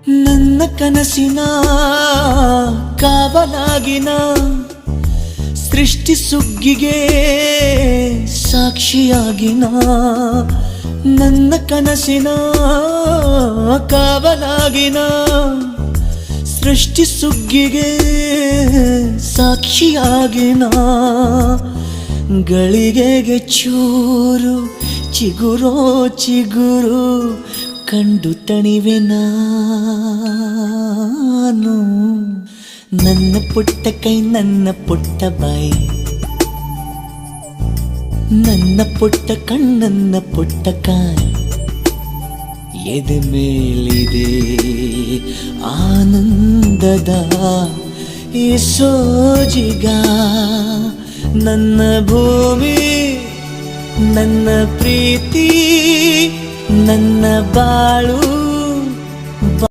ನನ್ನ ಕನಸಿನ ಕಾವಲಾಗಿನ ಸೃಷ್ಟಿ ಸುಗ್ಗಿಗೆ ಸಾಕ್ಷಿಯಾಗಿನ ನನ್ನ ಕನಸಿನ ಕಾವಲಾಗಿನ ಸೃಷ್ಟಿ ಸುಗ್ಗಿಗೆ ಸಾಕ್ಷಿಯಾಗಿನ ಗಳಿಗೆಗೆ ಚೂರು ಚಿಗುರೋ ಚಿಗುರು ಕಂಡು ತಣಿವೆ ನಾನು ನನ್ನ ಪುಟ್ಟ ಕೈ ನನ್ನ ಪುಟ್ಟ ಬಾಯಿ ನನ್ನ ಪುಟ್ಟ ಕಣ್ಣನ್ನ ಪುಟ್ಟ ಕಾಯಿ ಎದೆ ಮೇಲಿದೆ ಆನಂದದ ಈ ಸೋಜಿಗ ನನ್ನ ಭೂಮಿ ನನ್ನ ಪ್ರೀತಿ ನನ್ನ ಬಾಳು